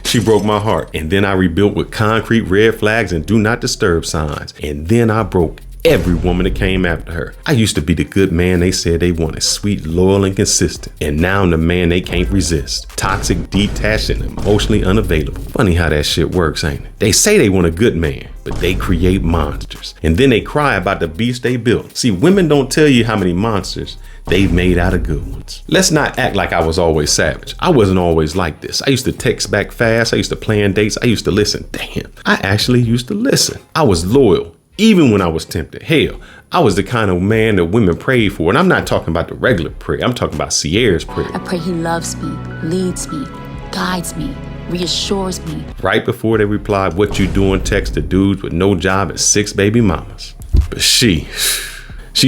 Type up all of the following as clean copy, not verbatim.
She broke my heart, and then I rebuilt with concrete, red flags, and do not disturb signs. And then I broke every woman that came after her. I used to be the good man they said they wanted, sweet, loyal, and consistent. And now I'm the man they can't resist. Toxic, detached, and emotionally unavailable. Funny how that shit works, ain't it? They say they want a good man, but they create monsters. And then they cry about the beast they built. See, women don't tell you how many monsters they've made out of good ones. Let's not act like I was always savage. I wasn't always like this. I used to text back fast. I used to plan dates. I used to listen. Damn, I actually used to listen. I was loyal, even when I was tempted. Hell, I was the kind of man that women prayed for. And I'm not talking about the regular prayer. I'm talking about Sierra's prayer. I pray he loves me, leads me, guides me, reassures me. Right before they replied, "What you doing?" text to dudes with no job and 6 baby mamas. But she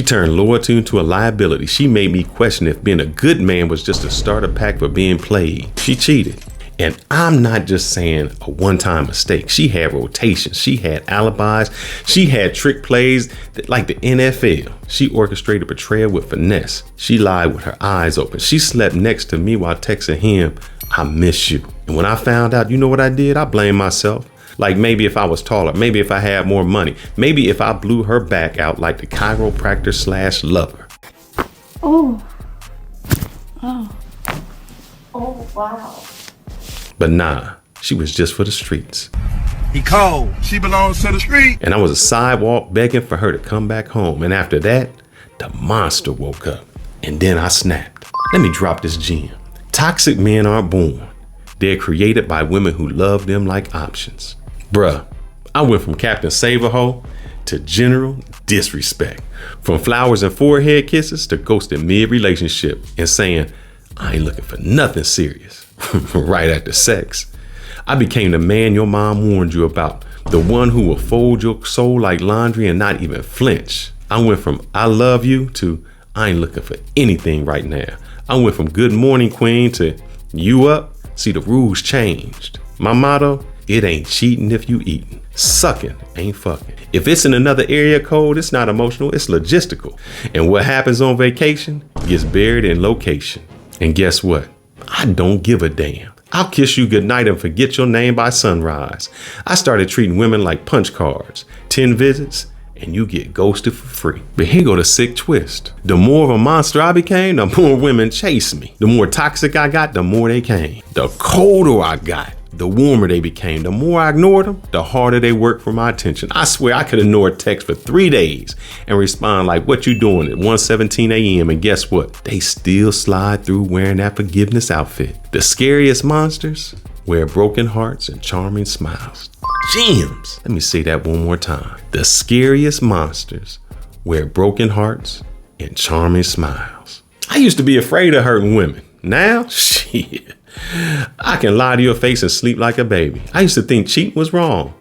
turned loyalty into a liability. She made me question if being a good man was just a starter pack for being played. She cheated. And I'm not just saying a one-time mistake. She had rotations. She had alibis. She had trick plays like the NFL. She orchestrated betrayal with finesse. She lied with her eyes open. She slept next to me while texting him, "I miss you." And when I found out, you know what I did? I blamed myself. Like maybe if I was taller, maybe if I had more money, maybe if I blew her back out like the chiropractor/lover. Oh, wow. But nah, she was just for the streets. He cold. She belongs to the street. And I was a sidewalk begging for her to come back home. And after that, the monster woke up. And then I snapped. Let me drop this gem. Toxic men aren't born. They're created by women who love them like options. Bruh, I went from Captain Save-A-Ho to general disrespect. From flowers and forehead kisses to ghosting mid-relationship and saying, "I ain't looking for nothing serious." Right after sex. I became the man your mom warned you about. The one who will fold your soul like laundry and not even flinch. I went from "I love you" to "I ain't looking for anything right now." I went from "good morning queen" to "you up?" See, the rules changed. My motto, it ain't cheating if you eating. Sucking ain't fucking. If it's in another area code, it's not emotional, it's logistical. And what happens on vacation gets buried in location. And guess what? I don't give a damn. I'll kiss you goodnight and forget your name by sunrise. I started treating women like punch cards. 10 visits and you get ghosted for free. But here go the sick twist. The more of a monster I became, the more women chased me. The more toxic I got, the more they came. The colder I got, the warmer they became. The more I ignored them, the harder they worked for my attention. I swear I could ignore a text for 3 days and respond like, "What you doing?" at 1:17 a.m. And guess what? They still slide through wearing that forgiveness outfit. The scariest monsters wear broken hearts and charming smiles. Gems. Let me say that one more time. The scariest monsters wear broken hearts and charming smiles. I used to be afraid of hurting women. Now, shit. I can lie to your face and sleep like a baby. I used to think cheating was wrong.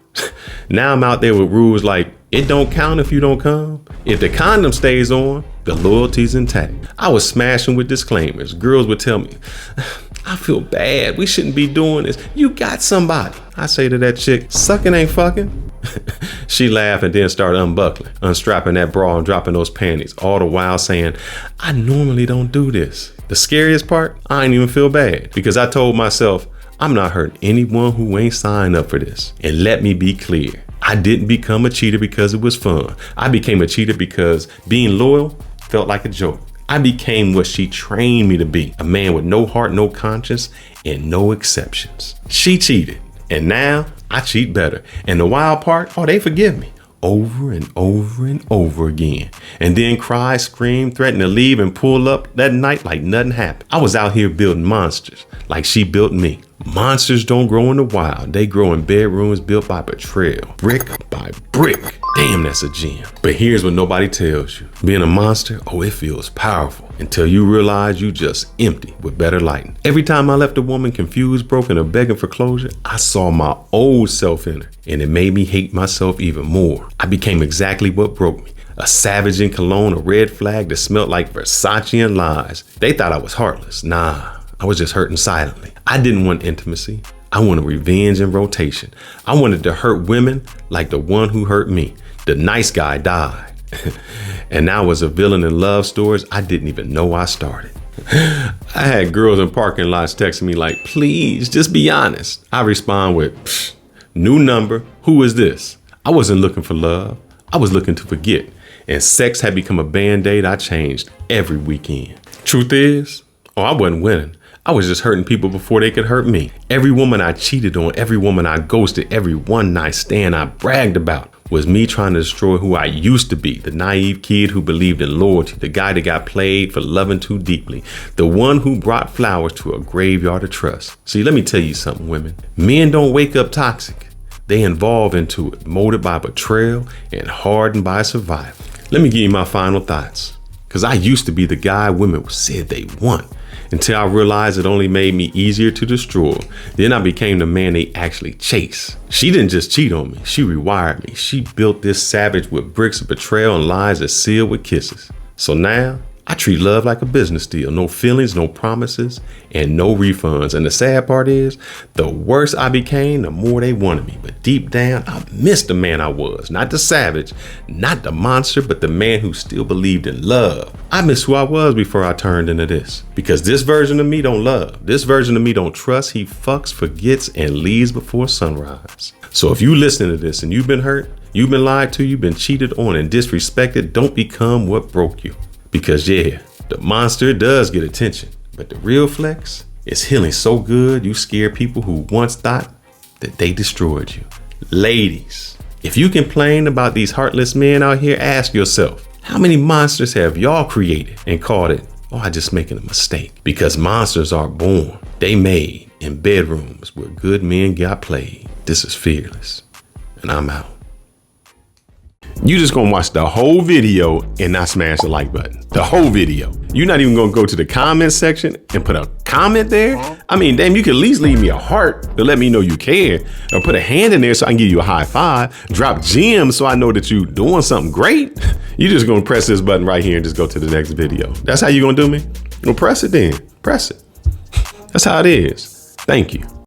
Now I'm out there with rules like, it don't count if you don't come. If the condom stays on, the loyalty's intact. I was smashing with disclaimers. Girls would tell me, "I feel bad. We shouldn't be doing this. You got somebody." I say to that chick, "Sucking ain't fucking." She laughed and then started unbuckling, unstrapping that bra and dropping those panties, all the while saying, "I normally don't do this." The scariest part, I didn't even feel bad because I told myself, I'm not hurting anyone who ain't signed up for this. And let me be clear, I didn't become a cheater because it was fun. I became a cheater because being loyal felt like a joke. I became what she trained me to be, a man with no heart, no conscience, and no exceptions. She cheated, and now I cheat better. And the wild part, they forgive me. Over and over and over again. And then cry, scream, threaten to leave and pull up that night like nothing happened. I was out here building monsters like she built me. Monsters don't grow in the wild. They grow in bedrooms built by betrayal, brick by brick. Damn, that's a gem. But here's what nobody tells you. Being a monster, it feels powerful until you realize you just empty with better lighting. Every time I left a woman confused, broken, or begging for closure, I saw my old self in her, and it made me hate myself even more. I became exactly what broke me. A savage in cologne, a red flag that smelled like Versace and lies. They thought I was heartless. Nah, I was just hurting silently. I didn't want intimacy. I wanted revenge and rotation. I wanted to hurt women like the one who hurt me. The nice guy died. And now I was a villain in love stories I didn't even know I started. I had girls in parking lots texting me like, please, just be honest. I respond with, psh, new number, who is this? I wasn't looking for love. I was looking to forget. And sex had become a band-aid I changed every weekend. Truth is, I wasn't winning. I was just hurting people before they could hurt me. Every woman I cheated on, every woman I ghosted, every one night stand I bragged about was me trying to destroy who I used to be. The naive kid who believed in loyalty, the guy that got played for loving too deeply, the one who brought flowers to a graveyard of trust. See, let me tell you something, women. Men don't wake up toxic. They evolve into it, molded by betrayal and hardened by survival. Let me give you my final thoughts. Because I used to be the guy women said they want, until I realized it only made me easier to destroy. Then I became the man they actually chase. She didn't just cheat on me, she rewired me. She built this savage with bricks of betrayal and lies that sealed with kisses. So now, I treat love like a business deal. No feelings, no promises, and no refunds. And the sad part is, the worse I became, the more they wanted me. But deep down, I missed the man I was. Not the savage, not the monster, but the man who still believed in love. I miss who I was before I turned into this. Because this version of me don't love. This version of me don't trust. He fucks, forgets, and leaves before sunrise. So if you listen to this and you've been hurt, you've been lied to, you've been cheated on and disrespected, don't become what broke you. Because yeah, the monster does get attention, but the real flex is healing so good you scare people who once thought that they destroyed you. Ladies, if you complain about these heartless men out here, ask yourself, how many monsters have y'all created and called it, I just making a mistake? Because monsters aren't born, they made in bedrooms where good men got played. This is Fearless, and I'm out. You just gonna watch the whole video and not smash the like button. The whole video. You're not even gonna go to the comment section and put a comment there. I mean, damn, you can at least leave me a heart to let me know you care, or put a hand in there so I can give you a high five, drop gems so I know that you doing something great. You just gonna press this button right here and just go to the next video. That's how you gonna do me? Well, press it then, press it. That's how it is. Thank you.